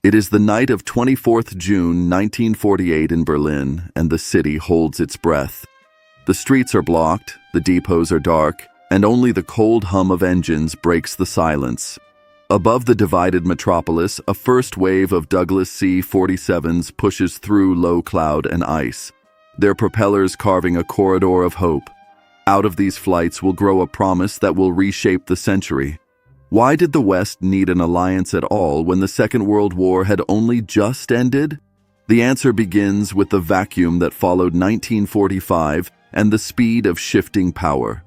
It is the night of 24th June 1948 in Berlin, and the city holds its breath. The streets are blocked, the depots are dark, and only the cold hum of engines breaks the silence. Above the divided metropolis, a first wave of Douglas C-47s pushes through low cloud and ice, their propellers carving a corridor of hope. Out of these flights will grow a promise that will reshape the century. Why did the West need an alliance at all when the Second World War had only just ended? The answer begins with the vacuum that followed 1945 and the speed of shifting power.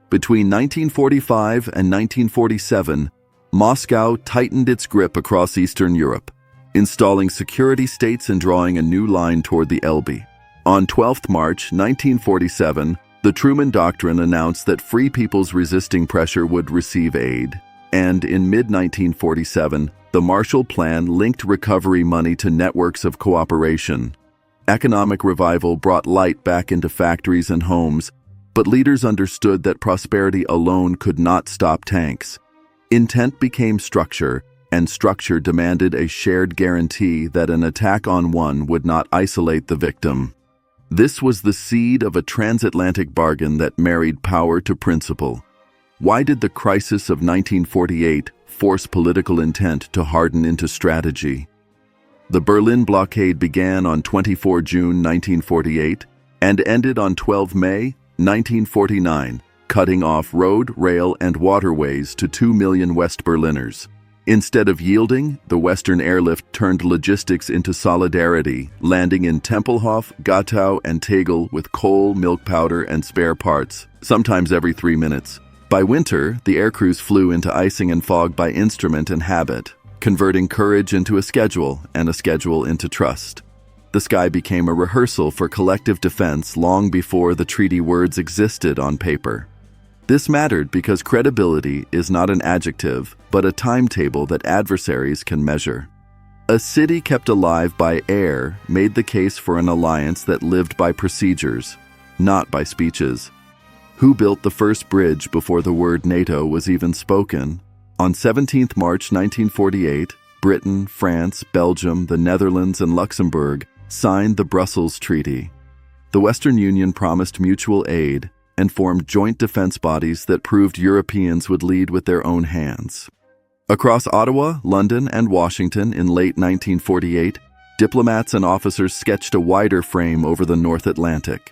Between 1945 and 1947, Moscow tightened its grip across Eastern Europe, installing security states and drawing a new line toward the Elbe. On 12 March 1947, the Truman Doctrine announced that free peoples resisting pressure would receive aid. And in mid-1947, the Marshall Plan linked recovery money to networks of cooperation. Economic revival brought light back into factories and homes, but leaders understood that prosperity alone could not stop tanks. Intent became structure, and structure demanded a shared guarantee that an attack on one would not isolate the victim. This was the seed of a transatlantic bargain that married power to principle. Why did the crisis of 1948 force political intent to harden into strategy? The Berlin blockade began on 24 June 1948 and ended on 12 May 1949, cutting off road, rail, and waterways to 2 million West Berliners. Instead of yielding, the Western airlift turned logistics into solidarity, landing in Tempelhof, Gatow, and Tegel with coal, milk powder, and spare parts, sometimes every 3 minutes. By winter, the aircrews flew into icing and fog by instrument and habit, converting courage into a schedule and a schedule into trust. The sky became a rehearsal for collective defense long before the treaty words existed on paper. This mattered because credibility is not an adjective, but a timetable that adversaries can measure. A city kept alive by air made the case for an alliance that lived by procedures, not by speeches. Who built the first bridge before the word NATO was even spoken? On 17 March 1948, Britain, France, Belgium, the Netherlands, and Luxembourg signed the Brussels Treaty. The Western Union promised mutual aid and formed joint defense bodies that proved Europeans would lead with their own hands. Across Ottawa, London, and Washington in late 1948, diplomats and officers sketched a wider frame over the North Atlantic.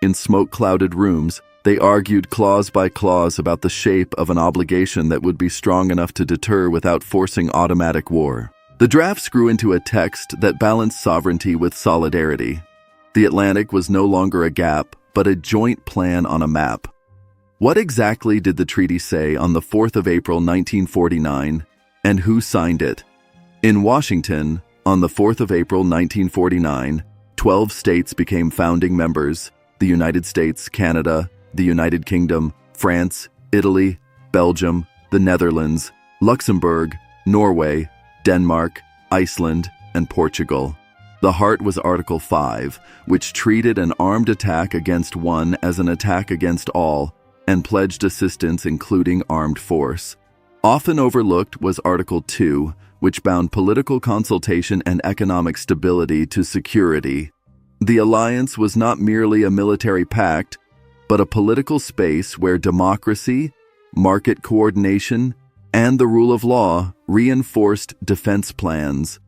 In smoke-clouded rooms, they argued clause by clause about the shape of an obligation that would be strong enough to deter without forcing automatic war. The drafts grew into a text that balanced sovereignty with solidarity. The Atlantic was no longer a gap, but a joint plan on a map. What exactly did the treaty say on the 4th of April 1949, and who signed it? In Washington, on the 4th of April 1949, 12 states became founding members: the United States, Canada, the United Kingdom, France, Italy, Belgium, the Netherlands, Luxembourg, Norway, Denmark, Iceland, and Portugal. The heart was Article 5, which treated an armed attack against one as an attack against all, and pledged assistance including armed force. Often overlooked was Article 2, which bound political consultation and economic stability to security. The alliance was not merely a military pact, but a political space where democracy, market coordination, and the rule of law reinforced defense plans.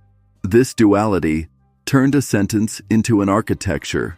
This duality turned a sentence into an architecture.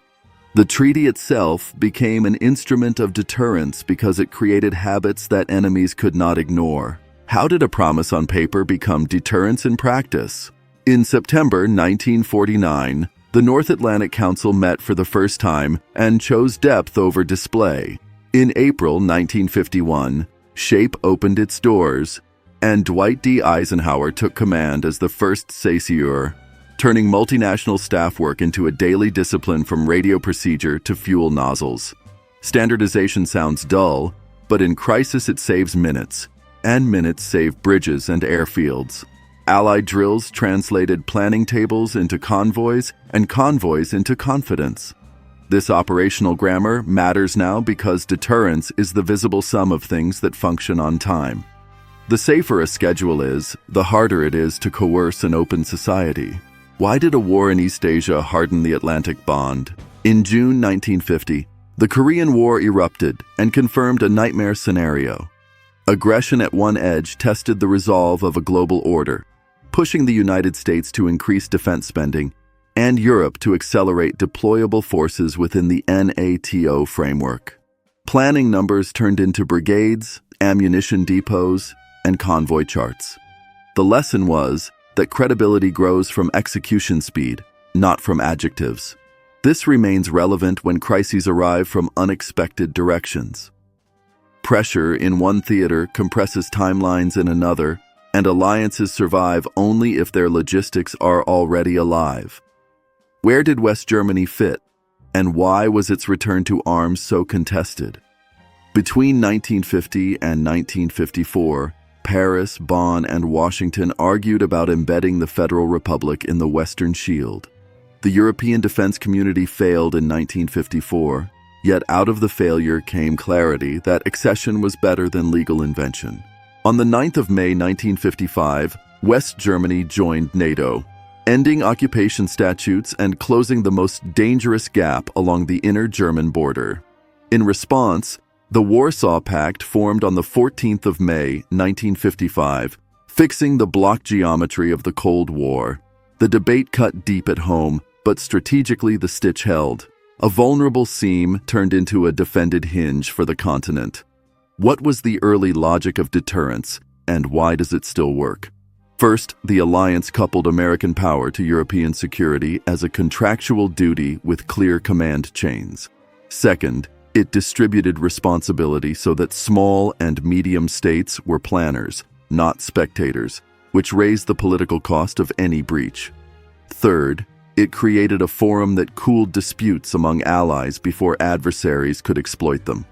The treaty itself became an instrument of deterrence because it created habits that enemies could not ignore. How did a promise on paper become deterrence in practice? In September 1949, the North Atlantic Council met for the first time and chose depth over display. In April 1951, SHAPE opened its doors, and Dwight D. Eisenhower took command as the first chasseur, turning multinational staff work into a daily discipline from radio procedure to fuel nozzles. Standardization sounds dull, but in crisis it saves minutes, and minutes save bridges and airfields. Allied drills translated planning tables into convoys and convoys into confidence. This operational grammar matters now because deterrence is the visible sum of things that function on time. The safer a schedule is, the harder it is to coerce an open society. Why did a war in East Asia harden the Atlantic bond? In June 1950, the Korean War erupted and confirmed a nightmare scenario. Aggression at one edge tested the resolve of a global order, pushing the United States to increase defense spending and Europe to accelerate deployable forces within the NATO framework. Planning numbers turned into brigades, ammunition depots, and convoy charts. The lesson was that credibility grows from execution speed, not from adjectives. This remains relevant when crises arrive from unexpected directions. Pressure in one theater compresses timelines in another, and alliances survive only if their logistics are already alive. Where did West Germany fit, and why was its return to arms so contested? Between 1950 and 1954, Paris, Bonn, and Washington argued about embedding the Federal Republic in the Western Shield. The European defense community failed in 1954, yet out of the failure came clarity that accession was better than legal invention. On the 9th of May 1955, West Germany joined NATO, ending occupation statutes and closing the most dangerous gap along the inner German border. In response, the Warsaw Pact formed on the 14th of May 1955, fixing the block geometry of the Cold War. The debate cut deep at home, but strategically the stitch held. A vulnerable seam turned into a defended hinge for the continent. What was the early logic of deterrence, and why does it still work? First, the alliance coupled American power to European security as a contractual duty with clear command chains. Second, it distributed responsibility so that small and medium states were planners, not spectators, which raised the political cost of any breach. Third, it created a forum that cooled disputes among allies before adversaries could exploit them.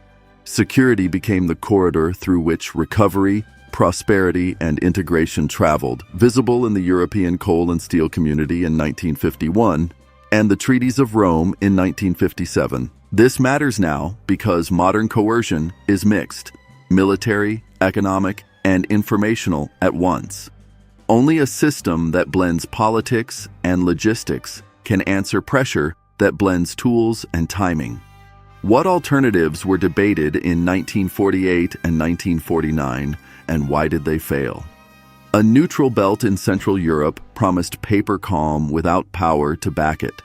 Security became the corridor through which recovery, prosperity, and integration traveled, visible in the European coal and steel community in 1951 and the Treaties of Rome in 1957. This matters now because modern coercion is mixed, military, economic, and informational at once. Only a system that blends politics and logistics can answer pressure that blends tools and timing. What alternatives were debated in 1948 and 1949, and why did they fail? A neutral belt in Central Europe promised paper calm without power to back it.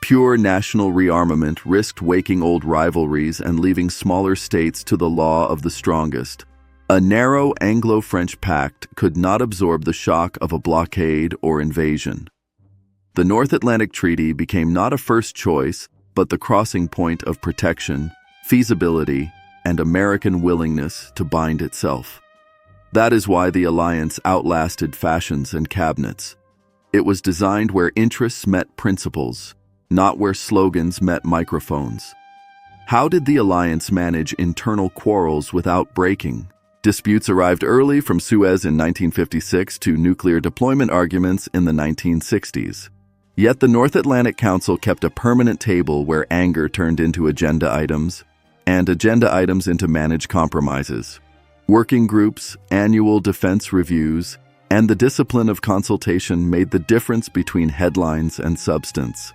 Pure national rearmament risked waking old rivalries and leaving smaller states to the law of the strongest. A narrow Anglo-French pact could not absorb the shock of a blockade or invasion. The North Atlantic Treaty became not a first choice, but the crossing point of protection, feasibility, and American willingness to bind itself. That is why the alliance outlasted fashions and cabinets. It was designed where interests met principles, not where slogans met microphones. How did the alliance manage internal quarrels without breaking? Disputes arrived early, from Suez in 1956 to nuclear deployment arguments in the 1960s. Yet the North Atlantic Council kept a permanent table where anger turned into agenda items, and agenda items into managed compromises. Working groups, annual defense reviews, and the discipline of consultation made the difference between headlines and substance.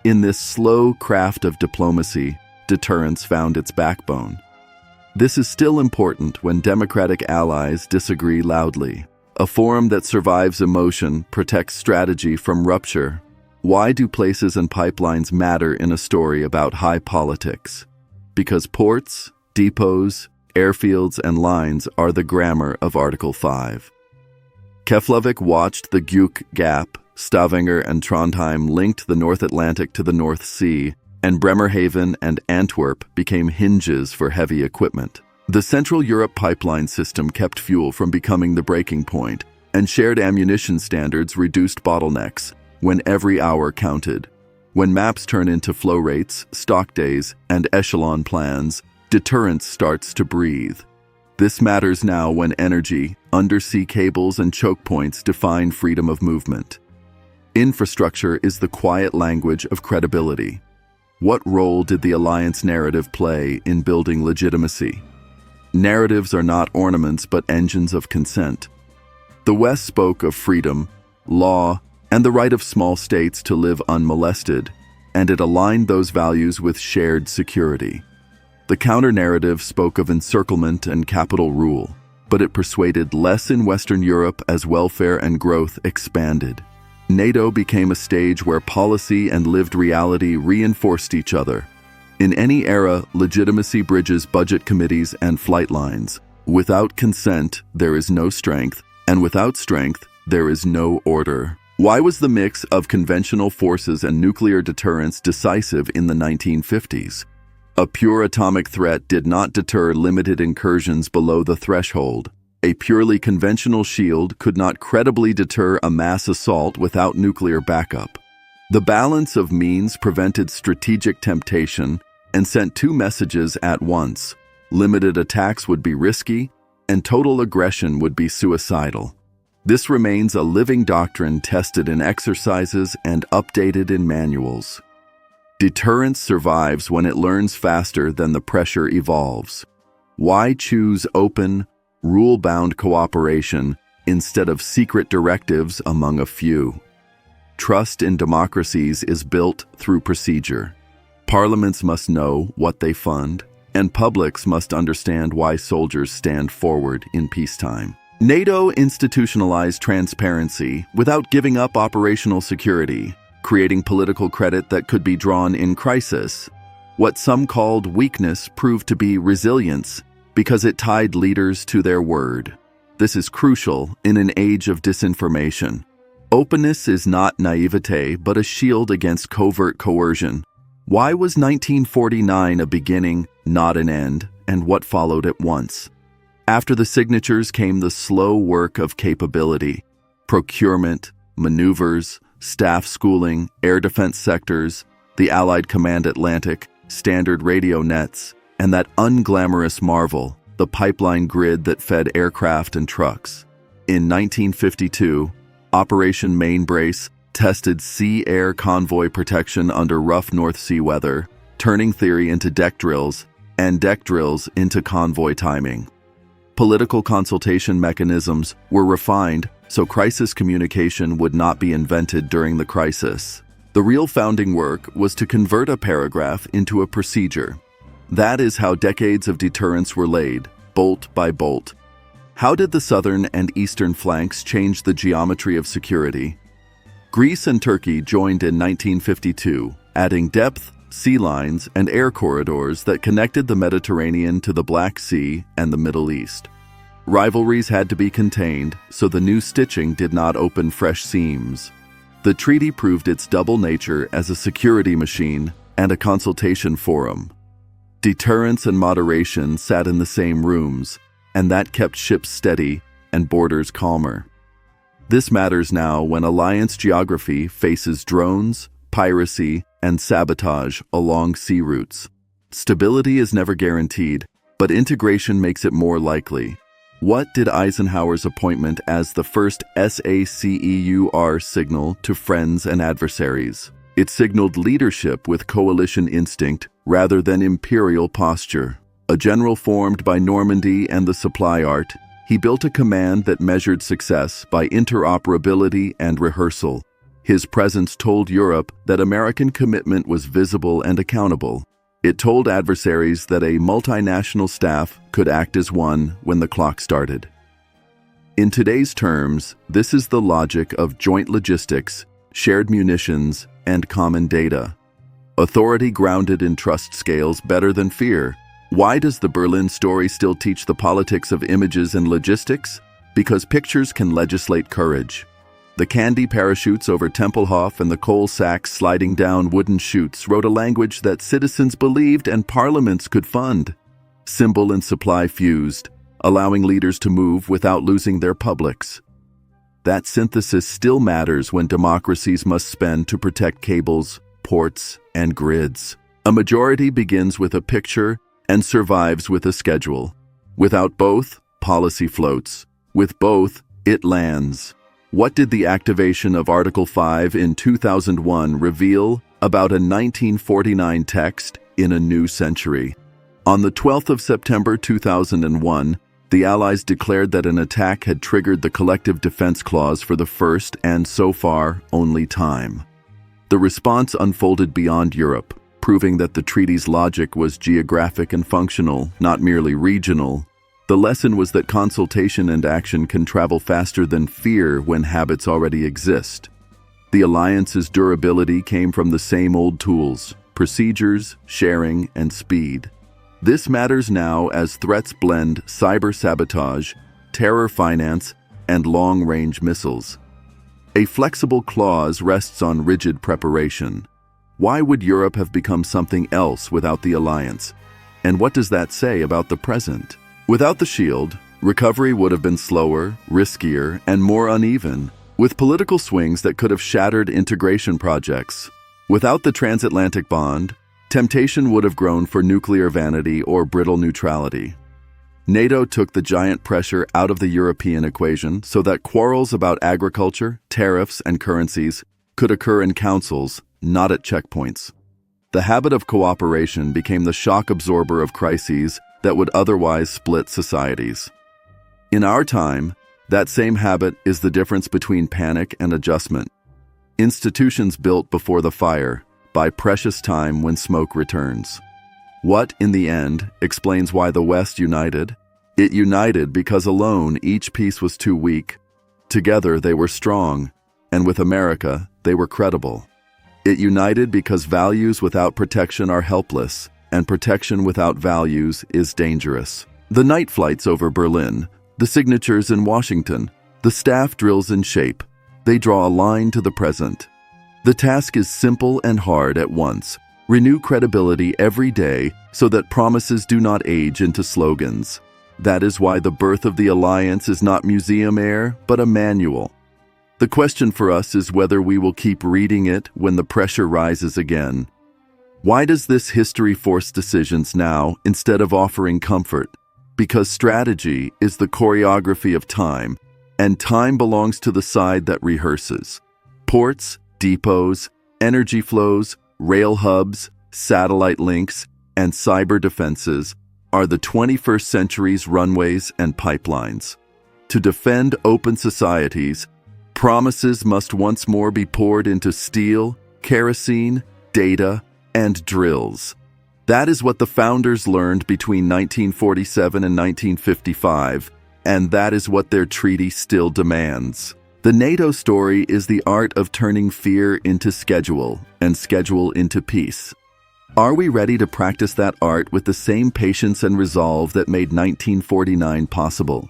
In this slow craft of diplomacy, deterrence found its backbone. This is still important when democratic allies disagree loudly. A forum that survives emotion protects strategy from rupture. Why do places and pipelines matter in a story about high politics? Because ports, depots, airfields, and lines are the grammar of Article 5. Keflavik watched the GIUK Gap. Stavanger and Trondheim linked the North Atlantic to the North Sea, and Bremerhaven and Antwerp became hinges for heavy equipment. The Central Europe pipeline system kept fuel from becoming the breaking point, and shared ammunition standards reduced bottlenecks when every hour counted. When maps turn into flow rates, stock days, and echelon plans, deterrence starts to breathe. This matters now when energy, undersea cables, and choke points define freedom of movement. Infrastructure is the quiet language of credibility. What role did the alliance narrative play in building legitimacy? Narratives are not ornaments but engines of consent. The West spoke of freedom, law, and the right of small states to live unmolested, and it aligned those values with shared security. The counter-narrative spoke of encirclement and capital rule, but it persuaded less in Western Europe as welfare and growth expanded. NATO became a stage where policy and lived reality reinforced each other. In any era, legitimacy bridges budget committees and flight lines. Without consent, there is no strength, and without strength, there is no order. Why was the mix of conventional forces and nuclear deterrence decisive in the 1950s? A pure atomic threat did not deter limited incursions below the threshold. A purely conventional shield could not credibly deter a mass assault without nuclear backup. The balance of means prevented strategic temptation and sent two messages at once. Limited attacks would be risky, and total aggression would be suicidal. This remains a living doctrine tested in exercises and updated in manuals. Deterrence survives when it learns faster than the pressure evolves. Why choose open, rule-bound cooperation instead of secret directives among a few? Trust in democracies is built through procedure. Parliaments must know what they fund, and publics must understand why soldiers stand forward in peacetime. NATO institutionalized transparency without giving up operational security, creating political credit that could be drawn in crisis. What some called weakness proved to be resilience because it tied leaders to their word. This is crucial in an age of disinformation. Openness is not naivete, but a shield against covert coercion. Why was 1949 a beginning, not an end, and what followed at once? After the signatures came the slow work of capability, procurement, maneuvers, staff schooling, air defense sectors, the Allied Command Atlantic, standard radio nets, and that unglamorous marvel, the pipeline grid that fed aircraft and trucks. In 1952, Operation Mainbrace tested sea-air convoy protection under rough North Sea weather, turning theory into deck drills, and deck drills into convoy timing. Political consultation mechanisms were refined so crisis communication would not be invented during the crisis. The real founding work was to convert a paragraph into a procedure. That is how decades of deterrence were laid, bolt by bolt. How did the southern and eastern flanks change the geometry of security? Greece and Turkey joined in 1952, adding depth, sea lines, and air corridors that connected the Mediterranean to the Black Sea and the Middle East. Rivalries had to be contained, so the new stitching did not open fresh seams. The treaty proved its double nature as a security machine and a consultation forum. Deterrence and moderation sat in the same rooms, and that kept ships steady and borders calmer. This matters now when alliance geography faces drones, piracy, and sabotage along sea routes. Stability is never guaranteed, but integration makes it more likely. What did Eisenhower's appointment as the first SACEUR signal to friends and adversaries? It signaled leadership with coalition instinct rather than imperial posture. A general formed by Normandy and the supply art, he built a command that measured success by interoperability and rehearsal. His presence told Europe that American commitment was visible and accountable. It told adversaries that a multinational staff could act as one when the clock started. In today's terms, this is the logic of joint logistics, shared munitions, and common data. Authority grounded in trust scales better than fear. Why does the Berlin story still teach the politics of images and logistics? Because pictures can legislate courage. The candy parachutes over Tempelhof and the coal sacks sliding down wooden chutes wrote a language that citizens believed and parliaments could fund. Symbol and supply fused, allowing leaders to move without losing their publics. That synthesis still matters when democracies must spend to protect cables, ports, and grids. A majority begins with a picture and survives with a schedule. Without both, policy floats. With both, it lands. What did the activation of Article 5 in 2001 reveal about a 1949 text in a new century? On the 12th of September 2001, the Allies declared that an attack had triggered the Collective Defense Clause for the first and, so far, only time. The response unfolded beyond Europe, proving that the treaty's logic was geographic and functional, not merely regional. The lesson was that consultation and action can travel faster than fear when habits already exist. The alliance's durability came from the same old tools: procedures, sharing, and speed. This matters now as threats blend cyber sabotage, terror finance, and long-range missiles. A flexible clause rests on rigid preparation. Why would Europe have become something else without the alliance? And what does that say about the present? Without the shield, recovery would have been slower, riskier, and more uneven, with political swings that could have shattered integration projects. Without the transatlantic bond, temptation would have grown for nuclear vanity or brittle neutrality. NATO took the giant pressure out of the European equation so that quarrels about agriculture, tariffs, and currencies could occur in councils, not at checkpoints. The habit of cooperation became the shock absorber of crises that would otherwise split societies. In our time, that same habit is the difference between panic and adjustment. Institutions built before the fire buy precious time when smoke returns. What, in the end, explains why the West united? It united because alone each piece was too weak. Together they were strong, and with America, they were credible. It united because values without protection are helpless, and protection without values is dangerous. The night flights over Berlin, the signatures in Washington, the staff drills in shape, they draw a line to the present. The task is simple and hard at once. Renew credibility every day so that promises do not age into slogans. That is why the birth of the alliance is not museum air, but a manual. The question for us is whether we will keep reading it when the pressure rises again. Why does this history force decisions now instead of offering comfort? Because strategy is the choreography of time, and time belongs to the side that rehearses. Ports, depots, energy flows, rail hubs, satellite links, and cyber defenses are the 21st century's runways and pipelines. To defend open societies, promises must once more be poured into steel, kerosene, data, and drills. That is what the founders learned between 1947 and 1955, and that is what their treaty still demands. The NATO story is the art of turning fear into schedule and schedule into peace. Are we ready to practice that art with the same patience and resolve that made 1949 possible?